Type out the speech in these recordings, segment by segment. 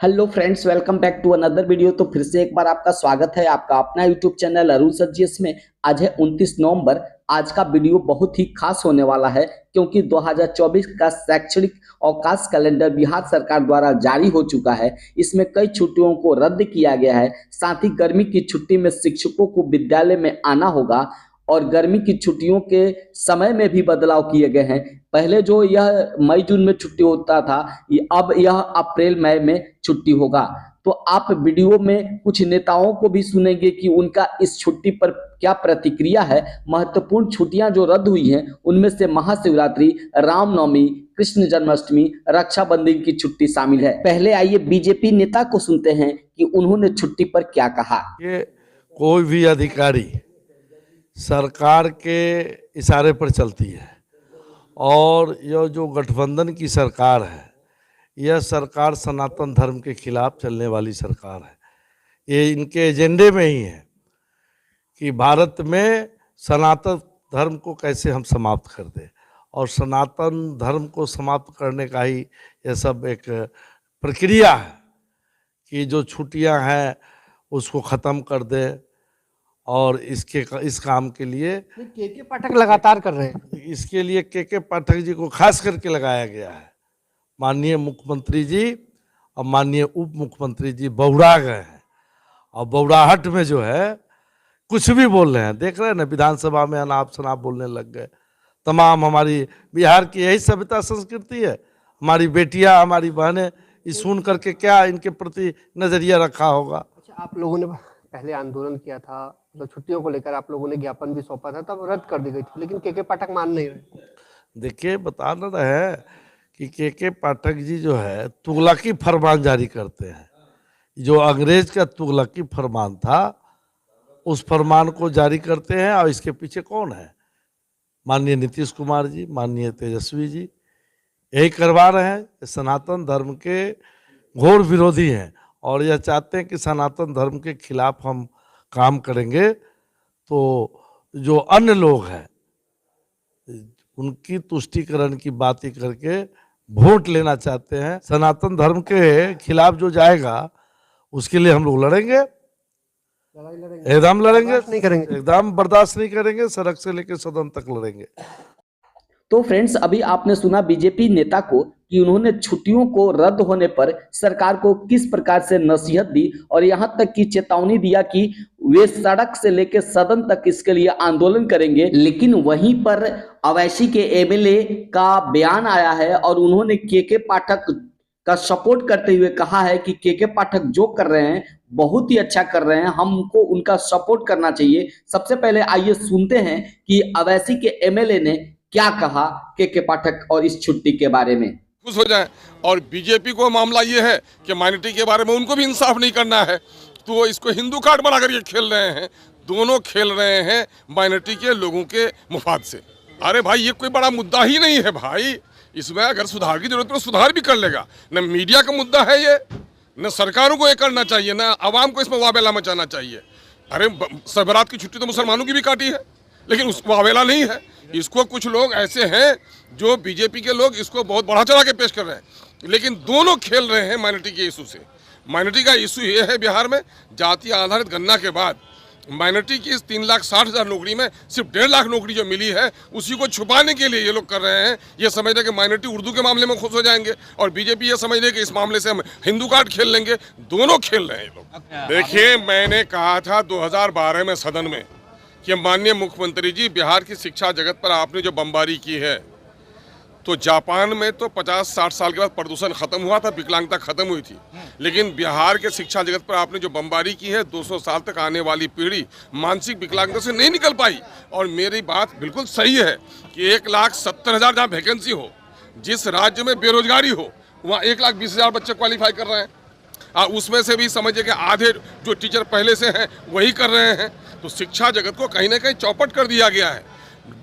Hello friends, welcome back to another video. तो फिर से एक बार आपका स्वागत है आपका अपना YouTube channel Arun sir GS में। आज है 29 नवंबर। आज का वीडियो बहुत ही खास होने वाला है क्योंकि 2024 का शैक्षणिक अवकाश कैलेंडर बिहार सरकार द्वारा जारी हो चुका है। इसमें कई छुट्टियों को रद्द किया गया है। साथ ही गर्मी की छुट्टी में शिक्षकों को विद्यालय में आना होगा और गर्मी की छुट्टियों के समय में भी बदलाव किए गए हैं। पहले जो यह मई जून में छुट्टी होता था, अब यह अप्रैल मई में छुट्टी होगा। तो आप वीडियो में कुछ नेताओं को भी सुनेंगे कि उनका इस छुट्टी पर क्या प्रतिक्रिया है। महत्वपूर्ण छुट्टियां जो रद्द हुई हैं उनमें से महाशिवरात्रि, रामनवमी, कृष्ण जन्माष्टमी, रक्षाबंधन की छुट्टी शामिल है। पहले आइए बीजेपी नेता को सुनते हैं कि उन्होंने छुट्टी पर क्या कहा। कि कोई भी अधिकारी सरकार के इशारे पर चलती है और यह जो गठबंधन की सरकार है, यह सरकार सनातन धर्म के खिलाफ चलने वाली सरकार है। ये इनके एजेंडे में ही है कि भारत में सनातन धर्म को कैसे हम समाप्त कर दें, और सनातन धर्म को समाप्त करने का ही यह सब एक प्रक्रिया है कि जो छुट्टियां हैं उसको ख़त्म कर दें। और इस काम के लिए के पाठक लगातार कर रहे हैं। इसके लिए के पाठक जी को खास करके लगाया गया है। माननीय मुख्यमंत्री जी और माननीय उप मुख्यमंत्री जी बौरा गए हैं और बौराहट में जो है कुछ भी बोल रहे हैं। देख रहे हैं ना, विधानसभा में अनाप शनाप बोलने लग गए। तमाम हमारी बिहार की यही सभ्यता संस्कृति है। हमारी बेटियां, हमारी बहनें इस सुन करके क्या इनके प्रति नजरिया रखा होगा। अच्छा, आप लोगों ने पहले आंदोलन किया था, तो छुट्टियों को लेकर आप लोगों ने ज्ञापन भी सौंपा था, तब रद्द कर दी गई थी, लेकिन के पाठक मान नहीं रहे। देखिए, बता ना रहे कि के पाठक जी जो है तुगलकी फरमान जारी करते हैं। जो अंग्रेज का तुगलकी फरमान था उस फरमान को जारी करते हैं। और इसके पीछे कौन है? माननीय नीतीश कुमार जी, माननीय तेजस्वी जी यही करवा रहे हैं। सनातन धर्म के घोर विरोधी हैं और यह चाहते हैं कि सनातन धर्म के खिलाफ हम काम करेंगे तो जो अन्य लोग हैं उनकी तुष्टीकरण की बातें करके वोट लेना चाहते हैं। सनातन धर्म के खिलाफ जो जाएगा उसके लिए हम लोग लड़ेंगे, एकदम लड़ेंगे, नहीं करेंगे, एकदम बर्दाश्त नहीं करेंगे। सड़क से लेकर सदन तक लड़ेंगे। तो फ्रेंड्स, अभी आपने सुना बीजेपी नेता को कि उन्होंने छुट्टियों को रद्द होने पर सरकार को किस प्रकार से नसीहत दी और यहां तक की चेतावनी दिया कि वे सड़क से लेकर सदन तक इसके लिए आंदोलन करेंगे। लेकिन वहीं पर अवैसी के एमएलए का बयान आया है और उन्होंने के पाठक का सपोर्ट करते हुए कहा है कि के पाठक जो कर रहे हैं बहुत ही अच्छा कर रहे हैं, हमको उनका सपोर्ट करना चाहिए। सबसे पहले आइए सुनते हैं कि अवैसी के एमएलए ने क्या कहा के पाठक और इस छुट्टी के बारे में। खुश हो जाए। और बीजेपी को मामला ये है कि माइनॉरिटी के बारे में उनको भी इंसाफ नहीं करना है, तो वो इसको हिंदू कार्ड बनाकर ये खेल रहे हैं। दोनों खेल रहे हैं माइनॉरिटी के लोगों के मुफाद से। अरे भाई, ये कोई बड़ा मुद्दा ही नहीं है भाई। इसमें अगर सुधार की जरूरत है तो सुधार भी कर लेगा। न मीडिया का मुद्दा है ये, न सरकारों को ये करना चाहिए, न आवाम को इसमें वावेला मचाना चाहिए। अरे सबरात की छुट्टी तो मुसलमानों की भी काटी है, लेकिन उस वावेला नहीं है। इसको कुछ लोग ऐसे हैं जो बीजेपी के लोग इसको बहुत बढ़ा चढ़ा के पेश कर रहे हैं, लेकिन दोनों खेल रहे हैं माइनॉरिटी के इशू से। माइनॉरिटी का इशू ये है बिहार में, जाति आधारित गणना के बाद माइनॉरिटी की इस 3,60,000 नौकरी में सिर्फ 1.5 लाख नौकरी जो मिली है उसी को छुपाने के लिए ये लोग कर रहे हैं। ये समझ रहे कि माइनॉरिटी उर्दू के मामले में खुश हो जाएंगे और बीजेपी ये समझ रही कि इस मामले से हम हिंदू कार्ड खेल लेंगे। दोनों खेल रहे हैं ये लोग। देखिए, मैंने कहा था 2012 में सदन में कि माननीय मुख्यमंत्री जी, बिहार की शिक्षा जगत पर आपने जो बमबारी की है, तो जापान में तो 50-60 साल के बाद प्रदूषण खत्म हुआ था, विकलांगता खत्म हुई थी, लेकिन बिहार के शिक्षा जगत पर आपने जो बमबारी की है, 200 साल तक आने वाली पीढ़ी मानसिक विकलांगता से नहीं निकल पाई। और मेरी बात बिल्कुल सही है कि 1,70,000 जहाँ वैकेंसी हो, जिस राज्य में बेरोजगारी हो, वहाँ 1,20,000 बच्चे क्वालिफाई कर रहे हैं। उसमें से भी समझिए कि आधे जो टीचर पहले से हैं वही कर रहे हैं। तो शिक्षा जगत को कहीं ना कहीं चौपट कर दिया गया है।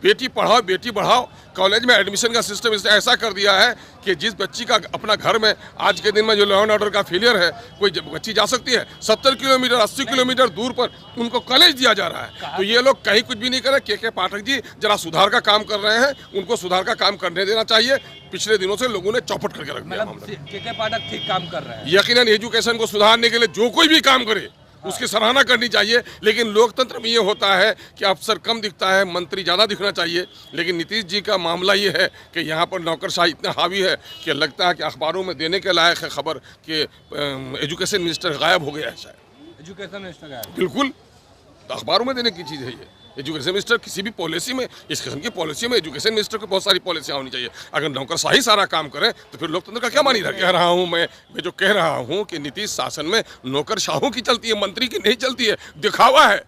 बेटी पढ़ाओ बेटी बढ़ाओ, कॉलेज में एडमिशन का सिस्टम इसने ऐसा कर दिया है कि जिस बच्ची का अपना घर में आज के दिन में जो लॉ एंड ऑर्डर का फेलियर है, कोई बच्ची जा सकती है 70 किलोमीटर 80 किलोमीटर दूर पर उनको कॉलेज दिया जा रहा है। तो ये लोग कहीं कुछ भी नहीं कर रहे। के पाठक जी जरा सुधार का काम कर रहे हैं, उनको सुधार का काम करने देना चाहिए। पिछले दिनों से लोगों ने चौपट करके रख दिया। के पाठक ठीक काम कर रहे हैं। यकीनन एजुकेशन को सुधारने के लिए जो कोई भी काम करे उसकी सराहना करनी चाहिए, लेकिन लोकतंत्र में ये होता है कि अफसर कम दिखता है, मंत्री ज़्यादा दिखना चाहिए। लेकिन नीतीश जी का मामला ये है कि यहाँ पर नौकरशाही इतना हावी है कि लगता है कि अखबारों में देने के लायक है खबर कि एजुकेशन मिनिस्टर गायब हो गया है। शायद एजुकेशन मिनिस्टर गायब, बिल्कुल, तो अखबारों में देने की चीज़ है ये। एजुकेशन मिनिस्टर किसी भी पॉलिसी में, इस किस्म की पॉलिसी में एजुकेशन मिनिस्टर को बहुत सारी पॉलिसियाँ होनी चाहिए। अगर नौकरशाही सारा काम करें तो फिर लोकतंत्र का क्या मानी कह रहा हूँ मैं जो कह रहा हूँ कि नीतीश शासन में नौकरशाहों की चलती है, मंत्री की नहीं चलती है, दिखावा है।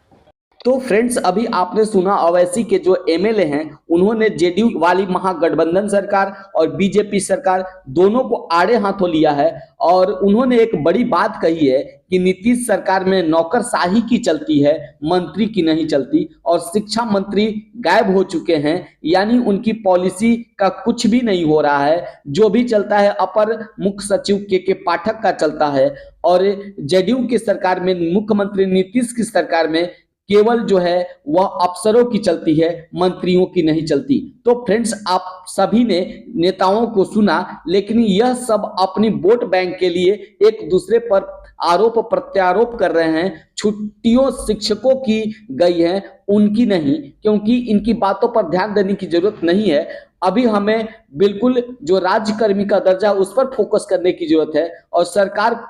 तो फ्रेंड्स, अभी आपने सुना ओवैसी के जो एमएलए हैं, उन्होंने जेडीयू वाली महागठबंधन सरकार और बीजेपी सरकार दोनों को आड़े हाथों लिया है और उन्होंने एक बड़ी बात कही है कि नीतीश सरकार में नौकरशाही की चलती है, मंत्री की नहीं चलती और शिक्षा मंत्री गायब हो चुके हैं, यानी उनकी पॉलिसी का कुछ भी नहीं हो रहा है। जो भी चलता है अपर मुख्य सचिव के पाठक का चलता है और जेडीयू की सरकार में, मुख्यमंत्री नीतीश की सरकार में केवल जो है वह अफसरों की चलती है, मंत्रियों की नहीं चलती। तो फ्रेंड्स, आप सभी ने नेताओं को सुना, लेकिन यह सब अपनी वोट बैंक के लिए एक दूसरे पर आरोप प्रत्यारोप कर रहे हैं। छुट्टियों शिक्षकों की गई है, उनकी नहीं, क्योंकि इनकी बातों पर ध्यान देने की जरूरत नहीं है। अभी हमें बिल्कुल जो राज्यकर्मी का दर्जा उस पर फोकस करने की जरूरत है और सरकार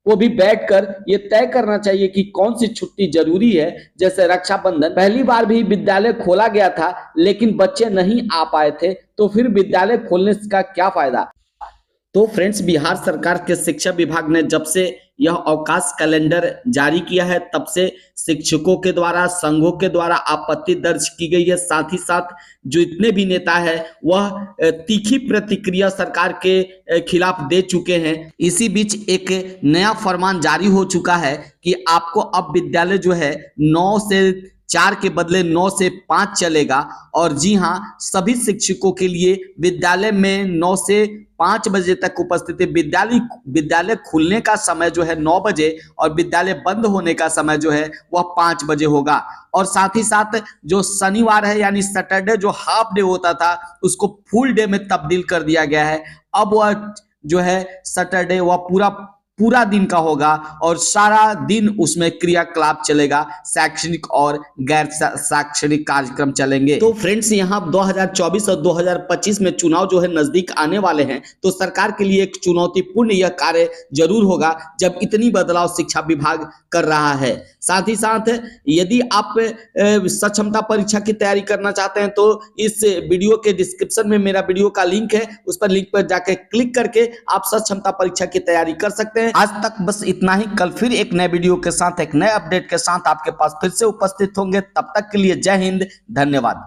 को भी बैठकर ये तय करना चाहिए कि कौन सी छुट्टी जरूरी है। जैसे रक्षाबंधन, पहली बार भी विद्यालय खोला गया था लेकिन बच्चे नहीं आ पाए थे, तो फिर विद्यालय खोलने का क्या फायदा। तो फ्रेंड्स, बिहार सरकार के शिक्षा विभाग ने जब से यह अवकाश कैलेंडर जारी किया है तब से शिक्षकों के द्वारा, संघों के द्वारा आपत्ति दर्ज की गई है। साथ ही साथ जो इतने भी नेता है वह तीखी प्रतिक्रिया सरकार के खिलाफ दे चुके हैं। इसी बीच एक नया फरमान जारी हो चुका है कि आपको अब विद्यालय जो है 9 से 4 के बदले 9 से 5 चलेगा। और जी हाँ, सभी शिक्षकों के लिए विद्यालय में 9 से 5 बजे तक उपस्थिति, विद्यालय खुलने का समय जो है 9 बजे और विद्यालय बंद होने का समय जो है वह 5 बजे होगा। और साथ ही साथ जो शनिवार है यानी सैटरडे जो हाफ डे होता था उसको फुल डे में तब्दील कर दिया गया है। अब वह जो है सैटरडे वह पूरा दिन का होगा और सारा दिन उसमें क्रियाकलाप चलेगा, शैक्षणिक और गैर शैक्षणिक कार्यक्रम चलेंगे। तो फ्रेंड्स, यहाँ 2024 और 2025 में चुनाव जो है नजदीक आने वाले हैं, तो सरकार के लिए एक चुनौतीपूर्ण यह कार्य जरूर होगा जब इतनी बदलाव शिक्षा विभाग कर रहा है। साथ ही साथ यदि आप सक्षमता परीक्षा की तैयारी करना चाहते हैं तो इस वीडियो के डिस्क्रिप्शन में मेरा वीडियो का लिंक है, उस पर लिंक पर जाकर क्लिक करके आप सक्षमता परीक्षा की तैयारी कर सकते हैं। आज तक बस इतना ही। कल फिर एक नए वीडियो के साथ, एक नए अपडेट के साथ आपके पास फिर से उपस्थित होंगे। तब तक के लिए जय हिंद, धन्यवाद।